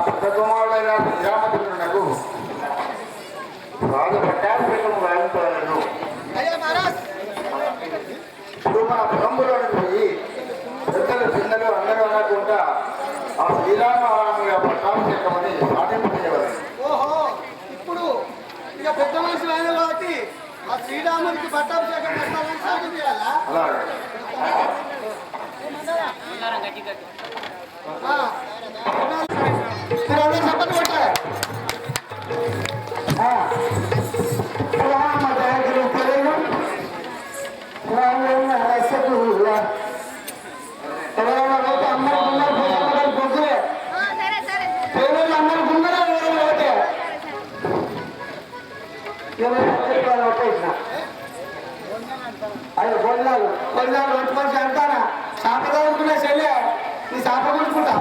పెద్ద కుమారుడైన శ్రీరామచంద్రునకు రాజు పట్టాభిషేకం గావించవలను. ఇప్పుడు మన పొలంబులోని పోయి పెద్దలు చిన్నలు అందరూ అనకుండా ఆ శ్రీరామరాముల పట్టాభిషేకం అని సాధింపజేయవలను. ఓహో, ఇప్పుడు ఇక పెద్ద మనుషులు అయిన కాబట్టి ఆ శ్రీరామునికి పట్టాభిషేకం పెట్టాలని సాధన చేయాలా? అలాగే చెప్పండి కొట్టారు. అయ్యో కొన్నాళ్ళు మంచి మనిషి అంటారా చేప తగ్గుతున్నా చెల్లె నీ చేప కొనుక్కుంటా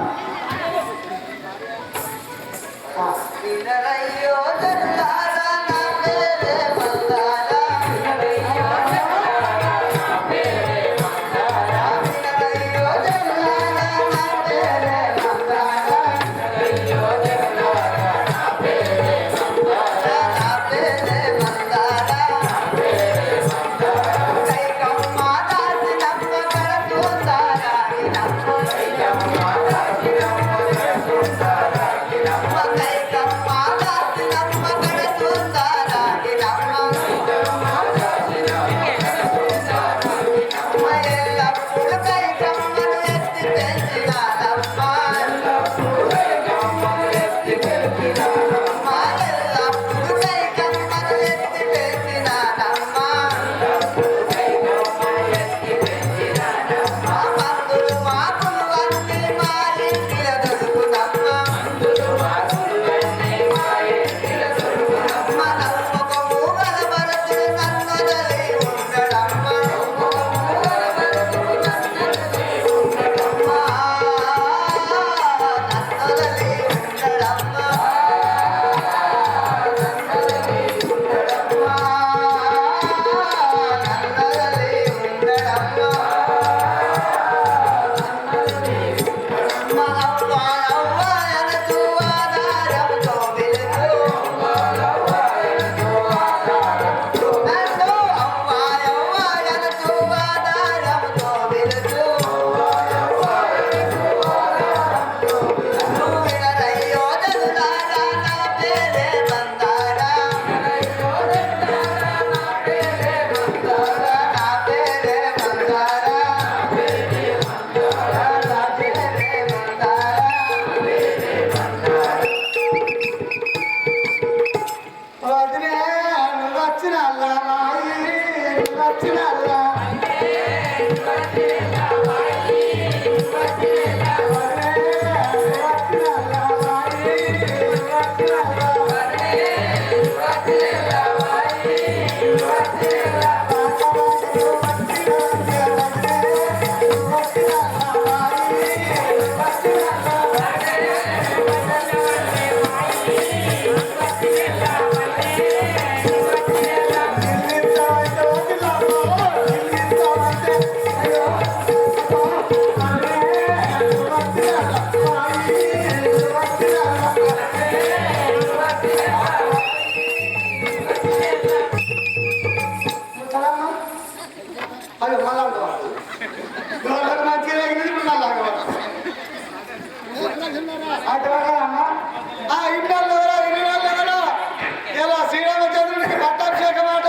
ఇలా శ్రీరామచంద్రుడికి పట్టాభిషేకం మాట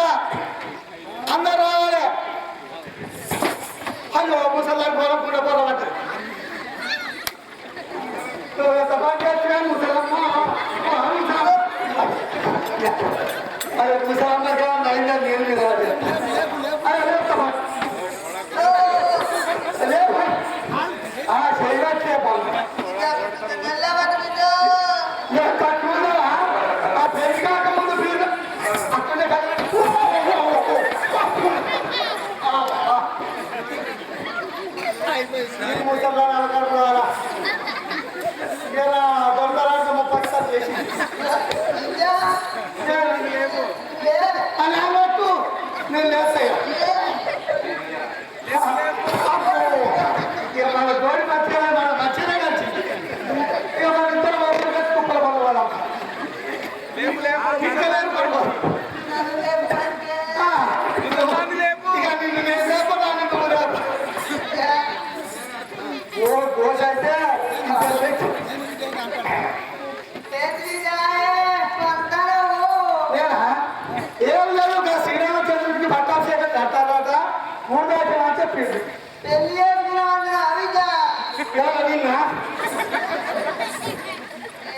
అందరు రావాలి. అయ్యో ముసలాన్ని పొలకుండా పొలమంటారు ఎంత బాగా ముసలమ్మ అదే ముసలమ్మగా నైనా నీళ్ళు కాదు చేయవచ్చే ఆ పెళ్లి కాక ముందు మీరు అక్కడే ముసలా అనుకోవాలా ఇలా దొంగలాంటి 30 సార్లు చేసి అలా మట్టు నేను లేస్తాయా మన జోడి మంచిగా మన మంచిగా కలిసి ఇక మన ఇద్దరు నేనా ఏం లేదు ఇక శ్రీరామచంద్రుడికి పట్టాభిషేకం కట్టాలట 3 దాకా అని చెప్పింది పెళ్లి చేసుకున్నామన్న అవిజ ఎవరు నిన్నా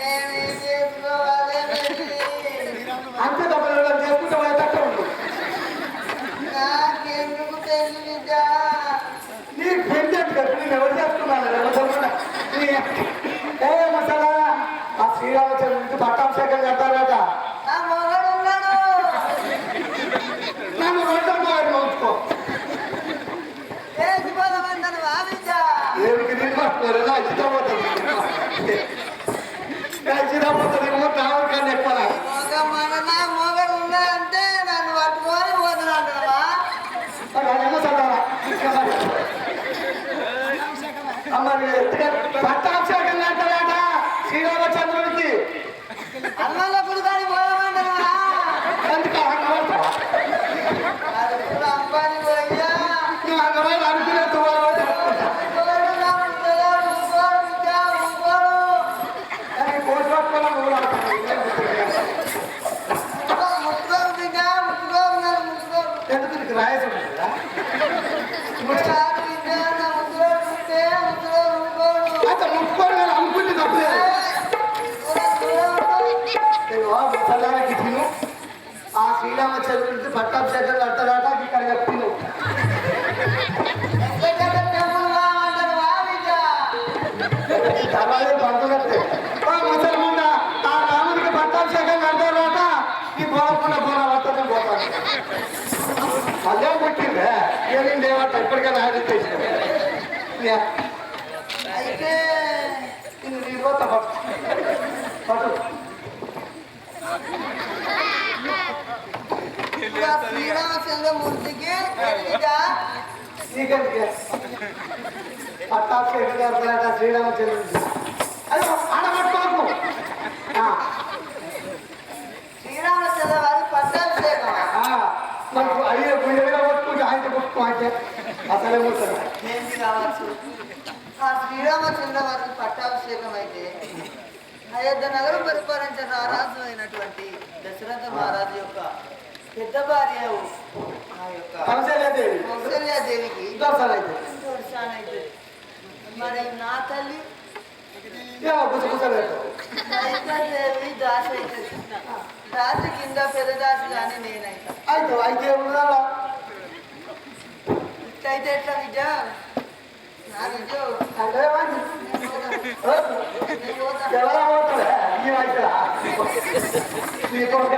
ఏమేం చేసుకోవాలి అంతే డబ్బులు చేసుకుంటే తక్కువ ఉంటుంది నాకెందుకు పెళ్లి బిడ్డ నీ పెంచట్టు కదా నేను ఎవరు చేసుకున్నాను ఏ మసాలా ఆ శ్రీరామచంద్రుడికి పట్టాభిషేకం కట్టాలట నా మొగడు ఉన్నాడు నన్ను రెండో ఉంచుకో వేసిపోదామన్నాను అవిజ ఏమిటి నిర్మాణం ఖచ్చితపోతుంది రావుడు కానీ ఎక్కువ ఒక మన నా మొగడు ఉన్నాడంటే నన్ను పట్టుకొని పోతున్నాడువా పట్టాభిషేకం అంటారట శ్రీరామచంద్రుడికి అన్నంలో పుడుకాని పోదామన్నావా ఎందుకు అప్పుడు అంబాని పోయ్యా నువ్వు అంగవాళ్ళు అనుకునే కోటి పట్టుకున్నా నువ్వు ఎందుకు నీకు రాయసం ఉంటుందా అయితే ముట్టుకోడు కానీ అనుకుంటే తప్పలేదు ముసలానికి తిను ఆ శ్రీరామచంద్రుడికి పట్టాభిషేకం కట్టాలట ఇక్కడ చెప్తున్నావు తర్వాత పండుగట్టే ముసలముండ ఆ రాముడికి పట్టాభిషేకం కడతారట ఈ పోలకుండా పోల వస్తుంది పోతాను అదే పుట్టిందే ఏం దేవట ఇప్పటికైనా ఆయన చేసిన అయితే నీ పోతా పట్టు శ్రీరామచంద్రమూర్తికి నీకెందుకే పట్టాభిషేకం కడతారట శ్రీరామచంద్రుడికి అయ్యో ఆడబట్టుకోకు శ్రీరామచంద్ర వారి పట్టాభిషేకం మనకు అయ్యే గుయ్యగా కొట్టుకుంటే ఆయన కొట్టుకో అంటే అసలే ముసలి ఏంటి కావచ్చు ఆ శ్రీరామచంద్ర వారికి పట్టాభిషేకం అయితే అయోధ్య నగరం పరిపాలించిన రారాజు అయినటువంటి దశరథ మహారాజు యొక్క పెద్ద భార్య ఆ యొక్క కౌశల్యాదేవి కౌసల్యాదేవికి దోసాలైతే దర్శనమైతే మరి నా తల్లి గుసగుసలేదు దేవి దాసి అవుతుంది దాసి కింద పెద్ద దాసి కానీ నేనైతే అయితే ఉండాలా ఇట్లయితే ఎట్లా విద్య నా విద్య అంటే ఎవరా పోతుందా ఈ వయసులో నీ కొడుకు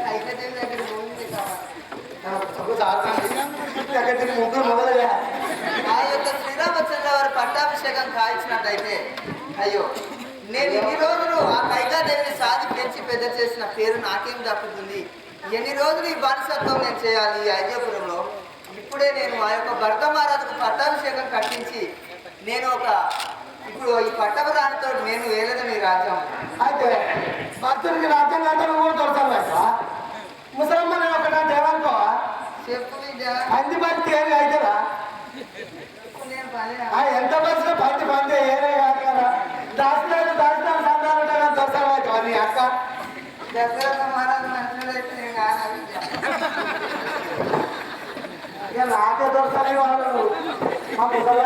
కైకదేవి దగ్గర పోయింది కావాలి ముగ్గురు మొదలుగా ఆ యొక్క శ్రీరామచంద్ర వారి పట్టాభిషేకం కాల్చినట్టయితే అయ్యో నేను ఎన్ని రోజులు ఆ కైకాదేవిని సాధి పెంచి పెద్ద చేసిన పేరు నాకేం దక్కుతుంది ఎన్ని రోజులు ఈ బానిసత్వం నేను చేయాలి ఈ అయోధ్యపురంలో ఇప్పుడే నేను ఆ యొక్క భరత మహారాజుకు పట్టాభిషేకం కట్టించి నేను ఇప్పుడు ఈ పట్టభరానితో నేను వేలదని రాజ్యం అయితే భక్తుడికి రాజ్యం గంటలు కూడా దొరకాలి ముసలమ్మ నేను ఒకటా దేవనుకో చెప్పు విద్య పంది భక్తి ఏమి అవుతుందా నేను పని ఎంత బస్సులో పంది ఏరే కాదు కదా దాచినాడు సంతానం దొరకాలి నీ అక్క దశరథ మహారాజు మంత్రులైతే నేను కానా విద్య ఇక నాకే దొరకాలి వాళ్ళు మా ముసలా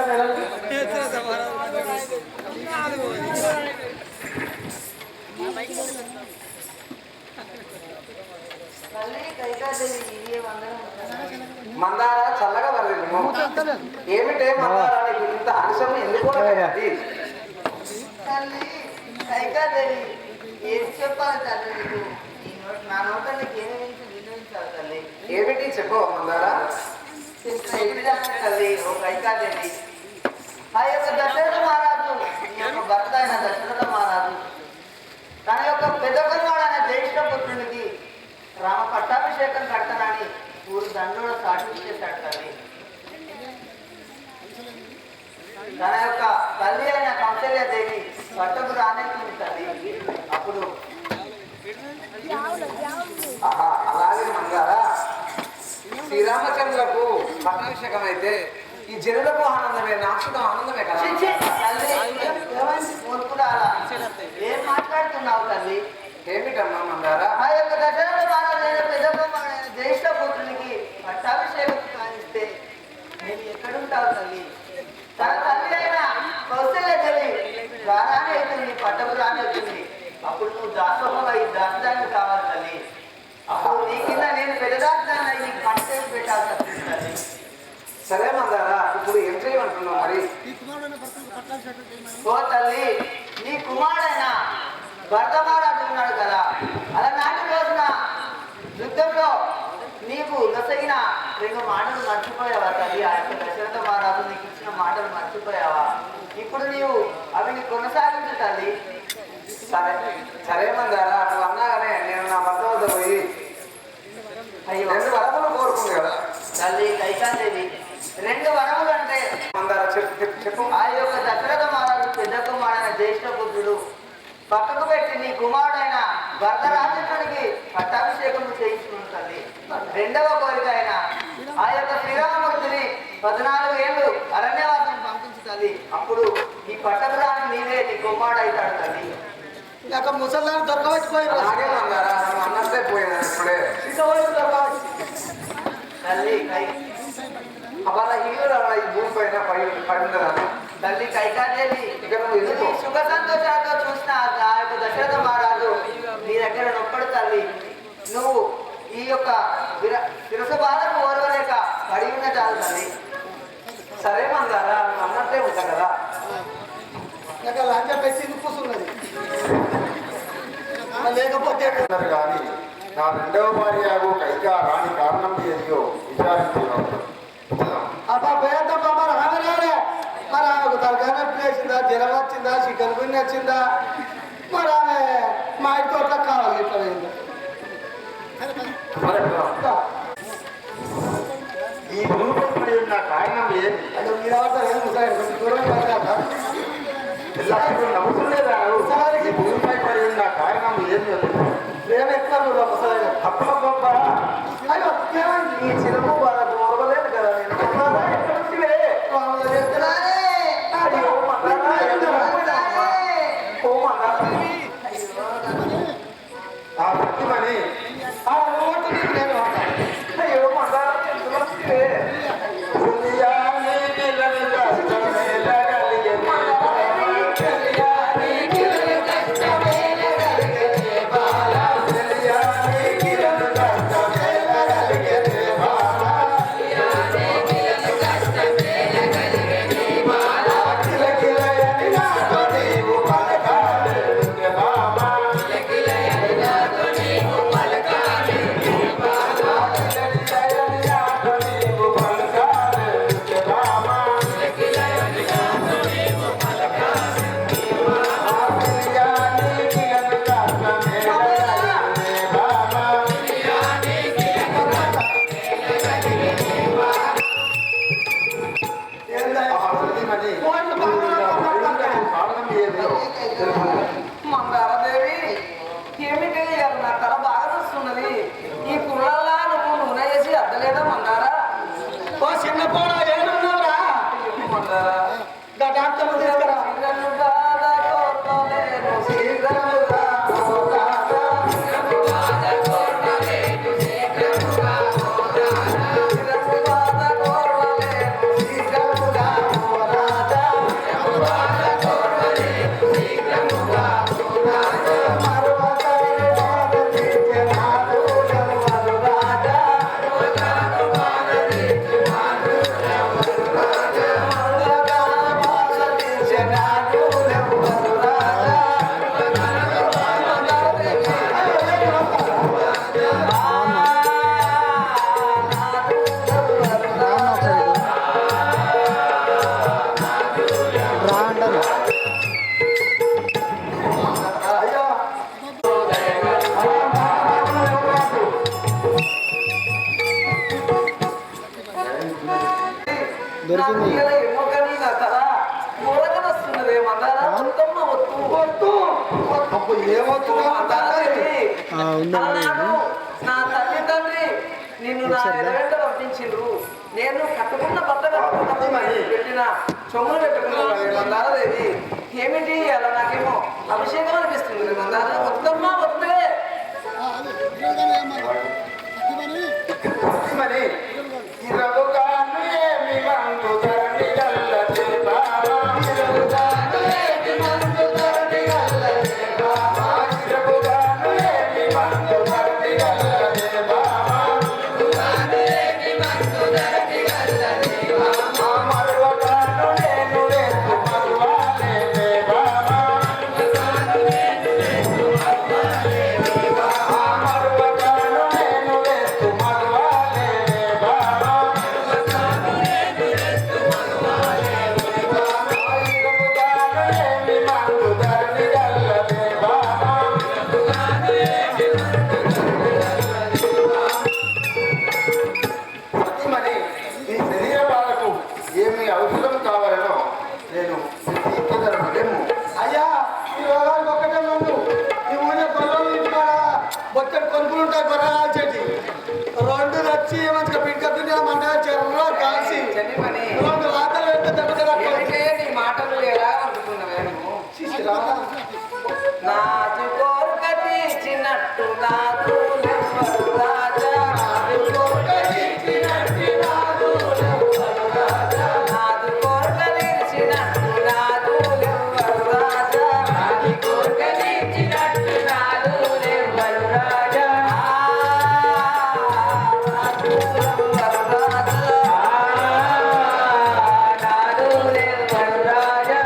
మళ్ళీ కైకాదేవి ఇది వందనం మందార చల్లగా వరలేదు ఏమిటే మందార నీకు ఇంత ఆలస్యం ఎందుకు తల్లి కైకాదేవి ఏం చెప్పాలి తల్లి నీకు నా నోట నీకు ఏమి వినిపించాలి తల్లి ఏమిటి చెప్పు మందార తల్లి ఓ కైకాదేవి ఆ యొక్క దశరథ మహారాజు ఈ యొక్క భర్త అయిన దశరథ మహారాజు తన యొక్క పెద్ద కుమారుడైన జ్యేష్ఠ పుత్రునికి రామ పట్టాభిషేకం కడతానని ఊరు దండోడ సాటి చేశాడు తల్లి తన యొక్క తల్లి అయిన కౌశల్యాదేవి పట్టకు రానేస్తుంది తల్లి అప్పుడు అలాగే మందార శ్రీరామచంద్రకు పట్టాభిషేకం అయితే ఈ జనులకు ఆనందమే నాకు ఆనందమే కదా తల్లి ఏమైంది? మూర్ఖుడా, ఏమిటమ్మా మందారా? ఆ యొక్క దశరథ మహారాజైన పెద్ద కుమారుడైన జ్యేష్ఠ పుత్రునికి పట్టాభిషేకం కానిస్తే నేను ఎక్కడుంటావు తల్లి? తన తల్లి అయిన కౌశల్య తల్లి రారానే అవుతుంది, పట్టపు రానవుతుంది. అప్పుడు నువ్వు దాసోహమై దాసదాన్ని కావాలి తల్లి. అప్పుడు నీ కింద నేను పెద్దదాన్ని అయి నీకు పంటేసి పెట్టాల్సి వస్తుంది తల్లి. సరే మందారా, ఇప్పుడు ఏం చేయమంటున్నావు మరి? ఓ తల్లి, నీ కుమారుడైన భరత మహారాజు ఉన్నాడు కదా, అలాంటి రోజున యుద్ధంలో నీకు నొసగిన 2 మాటలు మర్చిపోయావా తల్లి? ఆ యొక్క దశరథ మహారాజు నీకు ఇచ్చిన మాటలు మర్చిపోయావా? ఇప్పుడు నీవు అవి కొనసాగించు తల్లి. సరే సరే మందారా, నువ్వు అన్నాగానే నేను నా భర్త వద్ద పోయి అయ్యో 2 వరములు కోరుకుంది కదా తల్లి కైకాదేవి. 2 వరములు అంటే మందారా, చెప్పు. ఆ యొక్క దశరథ మహారాజు పెద్ద కుమారుడైన జ్యేష్ఠ పుత్రుడు పక్కకు పెట్టి నీ కుమారుడైన భరతరాజునికి పట్టాభిషేకం చేయించుకుని తల్లి. 2వ కోరిక అయిన ఆ యొక్క శ్రీరామమూర్తిని 14 ఏళ్ళు అరణ్యవాసం పంపించు తల్లి. అప్పుడు ఈ పట్టపురాన్ని నీవే నీ కుమారుడు అవుతాడు తల్లి. ఇంకా ముసల్దాన్ని దొరకబెట్టిపోయి అలాగే మందారా, నువ్వు అన్నట్టే పోయినా ఇప్పుడే. తల్లి అలా హీరో ఈ భూమి పైన పడిందని తల్లి కైకాదేవి ఇక నువ్వు ఎందుకు సుఖ సంతోషాలతో చూసిన ఆ యొక్క దశరథ మహారాజు నీ దగ్గర నొప్పడు తల్లి. నువ్వు ఈ యొక్క శిరస బాధకు ఓర్వలేక పడి ఉన్న చాలు తల్లి. సరే మందారా, నువ్వు అన్నట్టే ఉంటా కదా. ఇంకా లంచ పెట్టి కూర్చున్నది లేకపోతే అన్నారు కానీ నా 2వ భార్య కైకా రాని కారణం ఏదో విచారించుకున్నాను. అబ్బా పేద బాబా ఆమె రాలే. మరి ఆమెకు తలకాయ నొప్పి వేసిందా, జ్వరం వచ్చిందా, చికెన్ గుండె వచ్చిందా? మరి ఆమె మా ఇంటి తోట కావాలి ఇట్లా అయిందా? ఈ భూమిపై ఉన్న కారణం ఏమి? అది మీరు అవుతారు ఏం ముసాయి దూరం పడతారా? ఎల్లప్పుడూ నవ్వుతుండేదా? ఈ భూమిపై పడి ఉన్న కారణం ఏమి? ప్రేమ ఎక్కువ నువ్వు ముసాయి అప్ప గొప్ప అయ్యో ఏమైంది? ఈ చిరుము వాళ్ళకు ఓర్వలేదు కదా నేను. ఎక్కడ వచ్చివే? వాళ్ళు చెప్తున్నారే. అయ్యో మందారా, ఓ మందారా. ఆ సత్యమని ఆ ఓటు నీకు నేను వాడతాను. అయ్యో మందారా, ఎందుకు వచ్చివే? హృదయానికి కష్టమేలగలిగే మందారాదేవి, ఏమిటి ఇవాళ నా తల బాగా వస్తున్నది. ఈ కుర్రల్లా నువ్వు నూనె వేసి అద్దలేదా మందారా? ఓ చిన్న పోడ ఏడున్నావురా? మందారా, డాక్టర్ తీసుకురా. శ్రీరన్నుగా కోరలేను, శ్రీరన్నుగా కోరాదా. శ్రీరన్నుగా కోరలేను, శ్రీరన్నుగా కోరాదా. దొరికింది. ఏమో కానీ నా తల మూలగా వస్తున్నది. మందారా, మొత్తమ్మ వత్తు వత్తు అప్పుడు ఏమవుతుందో అన్నాడు. నా తల్లి తండ్రి నిన్ను నా ఎదురెంట పంపించిండ్రు. నేను కట్టుకున్న బట్ట కట్టుకున్నది పెట్టిన చొమ్ములు పెట్టుకున్నాను. మందారాదేవి, ఏమిటి అలా నాకేమో అభిషేకం అనిపిస్తుంది. మందారా, వద్దమ్మా వద్దే. సత్యమణి ఇరవుగాను ఏమి మందు ధరణి గల్లదే బావా ఇరవుగాను ఏమి మందు ధరణి గల్లదే బావా ఇరవుగాను ఏమి మందు ధరణి గల్లదే బావా ఇరవుగాను ఏమి మందు ధరణి గల్లదే బావా మరువగాను నేను రేపు మరువాలేదే బావా మరువగాను నేను రేపు మరువాలేదే బావా మరువగాను నేను రేపు మరువాలేదే బావా మరువగాను నేను రేపు మరువాలేదే బావా ఇరవుగాను ఏమి మందు ధరణి గల్లదే బావా ఇరవుగాను ఏమి మందు ధరణి గల్లదే బావా సత్యమణి ఈ శరీర బాధకు ఏమి ఔషధం కావాలనో నేను తీర్చగలను. అయ్యా ఈ రోగానికి ఒక్కటే మందు. ఈ ఊళ్ళో గొర్రెలు ఇంటికాడ బొచ్చడి కొనుక్కులు ఉంటాయి గొర్రెలు చెట్టి 2 వచ్చి మంచిగా పిక్క పిండిన మంట చెర్ర కాల్చి చెల్లిమని 2 వాతలు పెడితే దెబ్బతిన ఏమిటే నీ మాటలు ఎలా అనుకున్నావే నువ్వు నాదు కోరిక తీర్చినట్టు నాదు నెవ్వరు రాజా నాదు కోరిక తీర్చినట్టు నాదు నెవ్వరు రాజా నాదు కోరిక తీర్చినట్టు నాదు నెవ్వరు రాజా నాది కోరిక తీర్చినట్టు నాదు నెవ్వరు రాజా నాదు నెవ్వరు రాజా నాదు నెవ్వరు రాజా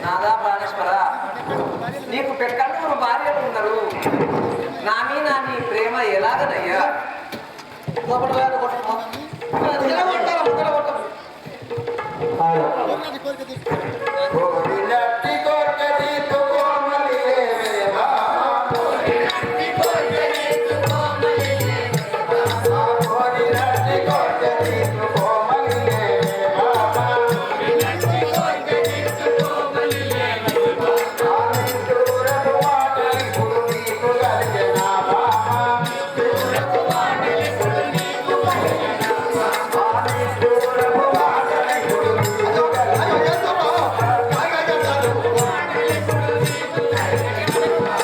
నాదా ప్రాణేశ్వర నీకు పెక్కన్నూరు భార్యలు ఉన్నారు నా మీద నీ ప్రేమ ఎలాగనయ్యా లోపల వేట కొట్టమా నిలబడతారా ముందర కొట్టం కోరినట్టి కోరిక తీర్చు కోమలి లేవే బావా కోరినట్టి కోరిక తీర్చు కోమలి లేవే బావా కోరినట్టి కోరిక తీర్చు కోమలి లేవే బావా కోరినట్టి కోరిక తీర్చు కోమలి లేవే బావా దూరపు మాటలిప్పుడు నీకు కలిగెనా బావా దూరపు మాటలిప్పుడు నీకు కలిగెనా బావా దూరపు మాటలిప్పుడు నీకు కలిగెనా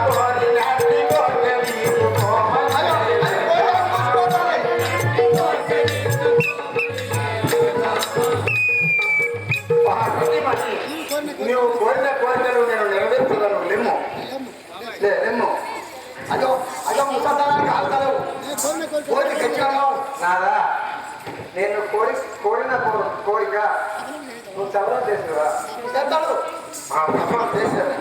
కోరినట్టి కోరిక తీర్చు కోమలి నువ్వు కోరిన కోరికలు నేను నెరవేర్చగలను లెమ్ము లెమ్ము అదో అదో ముసల్దానానికి ఆల్తలేవు కోరి గట్టిగా నాదా నేను కోరిన కోరిక నువ్వు చదవడం చేసినవా చేస్తాడు ఆ తపన చేశాను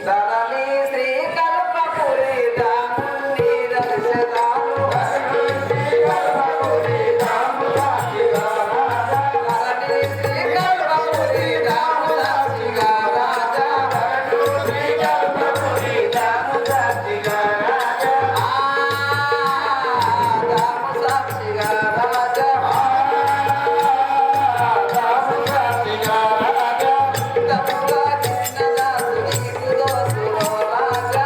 ధరణి శ్రీ కల్పపురి దాముని దర్శనాలు ధరణి శ్రీ కల్పపురి దాము సాక్షిగా రాజా ధరణి శ్రీ కల్పపురి దాము సాక్షిగా రాజా ధరణి శ్రీ కల్పపురి దాము సాక్షిగా రాజా దాము సాక్షిగా రాజా దాము సాక్షిగా రాజా తప్పుగా చిన్నదాసు నీకు దోసులో రాజా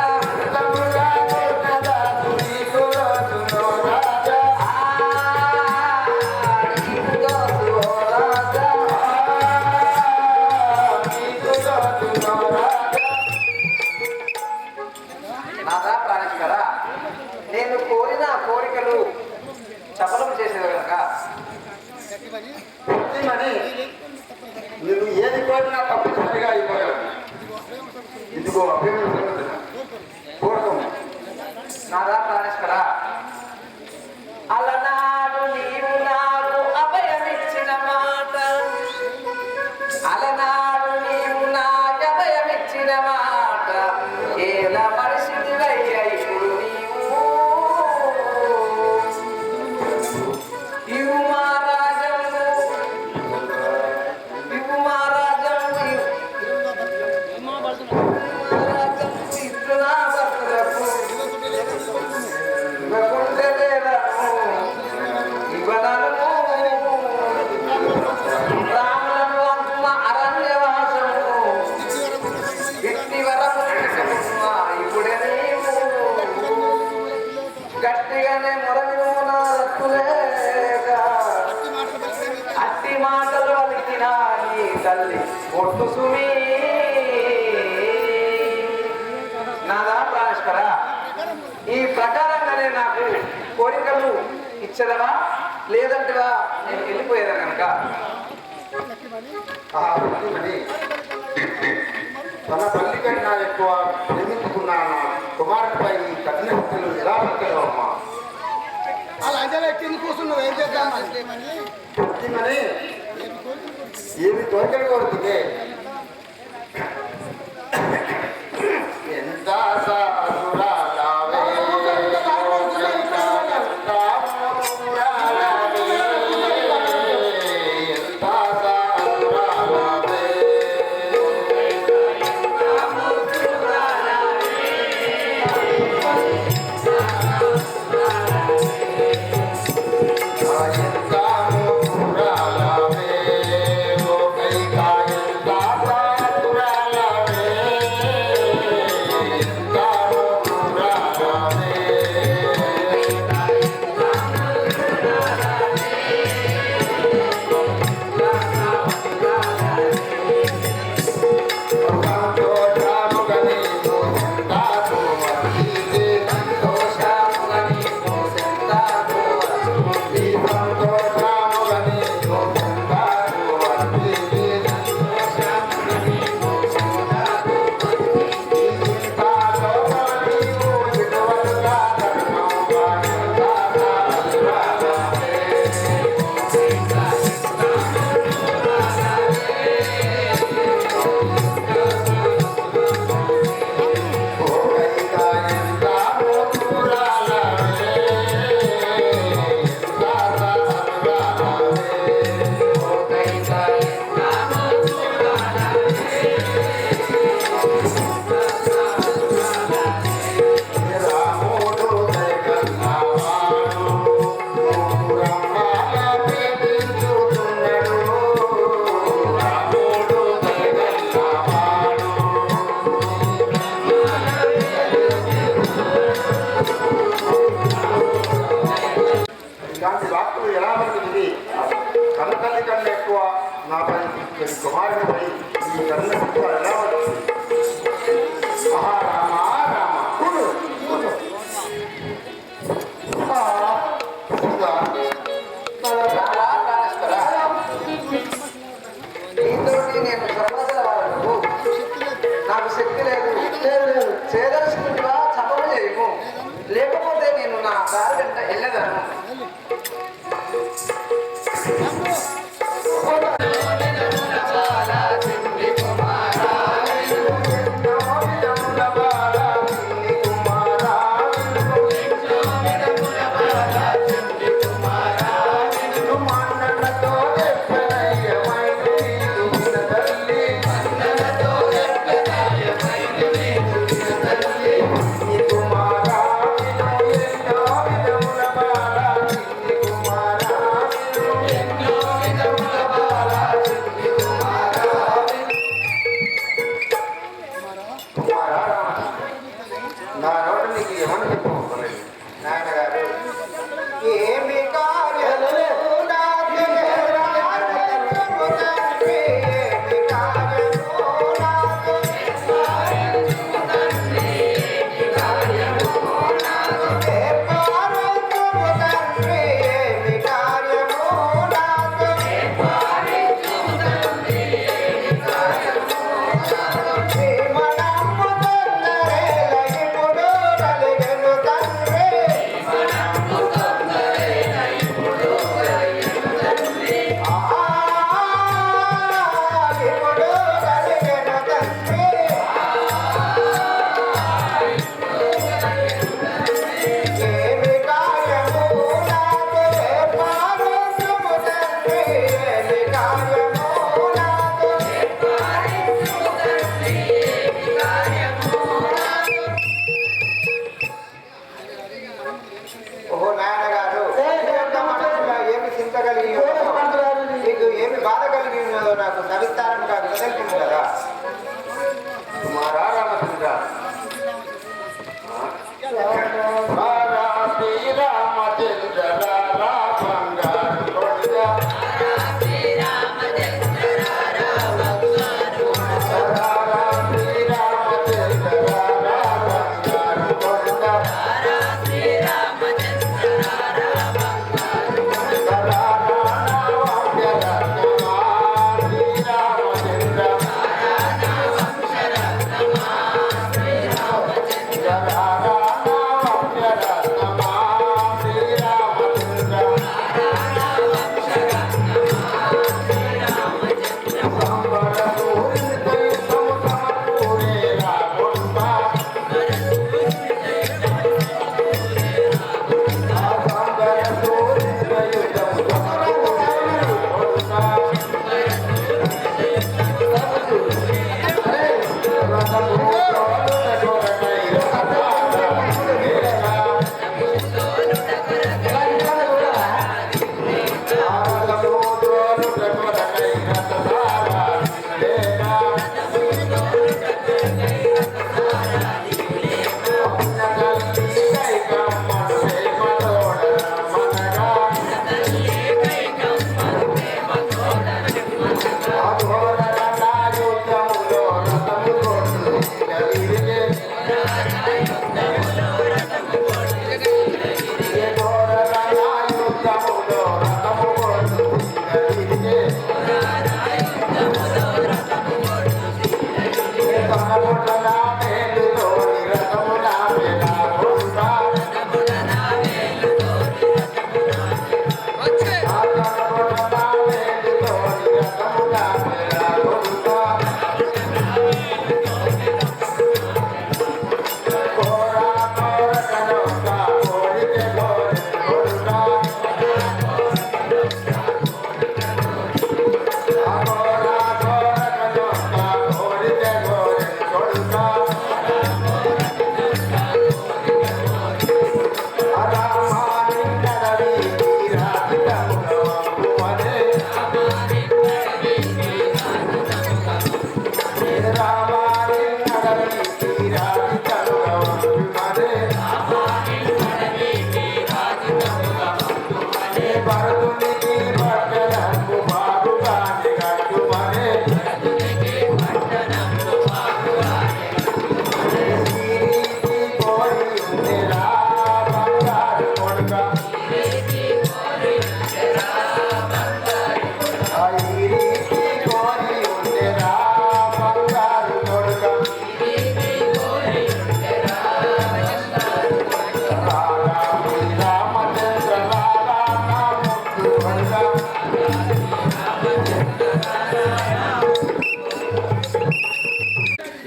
తమ్ముడా కోరినదాసు నీకు రోజులో రాజా నీకు దోసులో రాజా నీకు రోజులో రాజా నాదా ప్రాణేశ్వర నేను కోరిన కోరికలు చపలం చేసేది కనుక సత్యమణి నువ్వు ఏది కోరినా తప్పనిసరిగా ఇవ్వగలను ఇదిగో అభినందన కోరుకోము నాదా ప్రాణేశ్వర అలనాడు నీవు నాకు అభయమిచ్చిన మాట అలనాడు నీవు నాకు అభయమిచ్చిన మాట ఏలా పరిస్థితి ఇప్పుడు నీవు ఇవు మా రాజము ఇవు మా రాజము ఇవు మా రాజము కుసుమి నాదా ప్రాణేశ్వర, ఈ ప్రకారంగానే నాకు కోరికలు ఇచ్చదవా లేదంటవా నేను వెళ్ళిపోయేదా కనుక ఆ భక్తిమని తన తల్లి కన్నా ఎక్కువ ప్రేమించుకున్న నా కుమారుడిపై ఈ కఠిన హత్యలు ఎలా పెట్టావు అమ్మా? అలా అంజలే కింద కూర్చున్నావు ఏం చేద్దాం భక్తిమని ఏమి కోరికలు కోరుతుంది? ఎంత సాధురాలవే, ఎంత సాధురాలవే, ఎంత సాధురాలవే. ఇలాంటి వాక్కులు ఎలా పడుతుంది? కన్నతల్లి కన్నా ఎక్కువ నాపై కుమారునిపై ఈ కన్న శిక్ష ఎలా పడుతుంది? రామ రామ కూడు కూడు. నీతోటి నేను సర్వసలవాడను. నాకు శక్తి లేదు చేయదలుచుకుంటున్నా చపలు చేయము, లేకపోతే నేను నా దారి వెంట వెళ్ళగలను. చాలా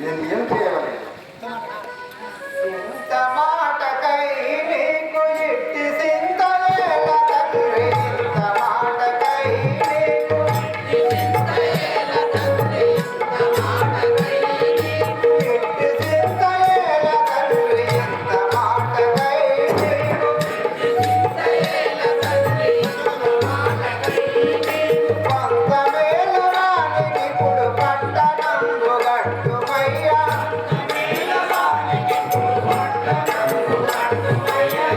నేను ఏం చేయాలి? ఇంత మాటకై నీకు ఇట్టి సింతవేల తండ్రి, ఇంత మాటకై నీకు ఇట్టి సింతవేల తండ్రి, ఇంత మాటకై నీకు పంతమేల రాణికి ఇప్పుడు పట్టణంబు గట్టుమయ్యా,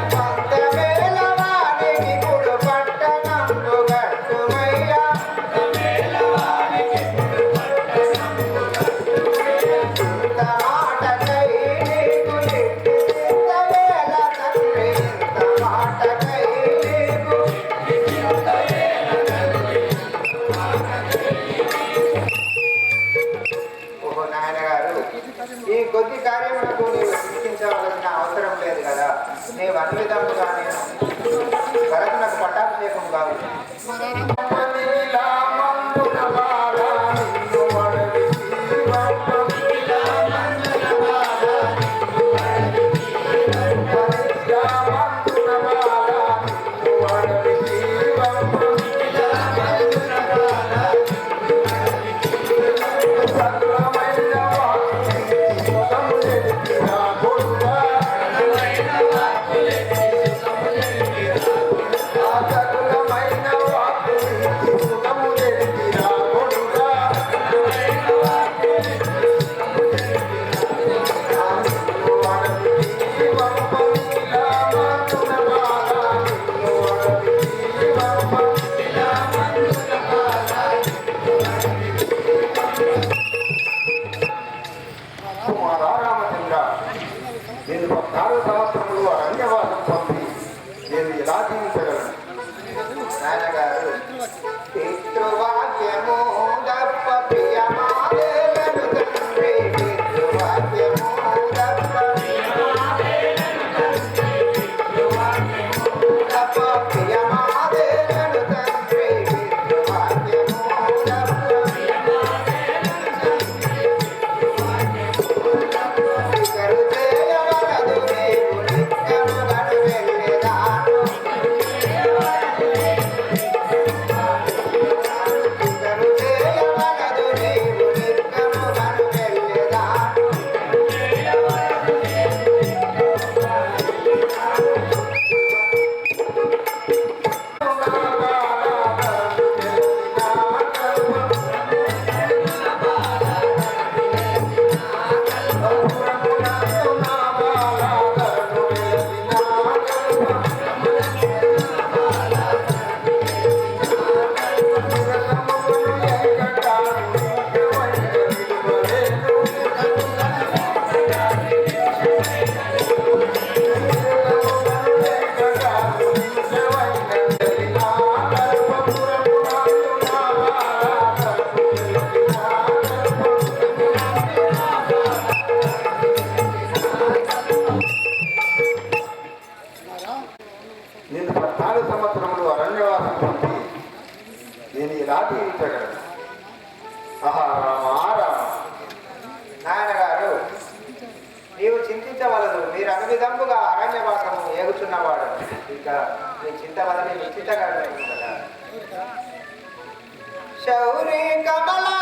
పంతమేల రాణికి ఇప్పుడు పట్టణంబు గట్టుమయ్యా, ఇంత మాటకై నీకు ఇట్టి సింతవేల తండ్రి, ఇంత మాటకై నీకు ఓహో నాయనగారు, ఈ కొద్ది కార్యములకు నీవు చింతించవలసిన అవసరం లేదు కదా. నీవు అన్ని విధముగా నేను భరతునకు పట్టాభిషేకం కాదు. ఆ ఉన్నవాడు. ఇక నీ చింత వల్ల నీ చింతగా కదా. శౌరి కమలా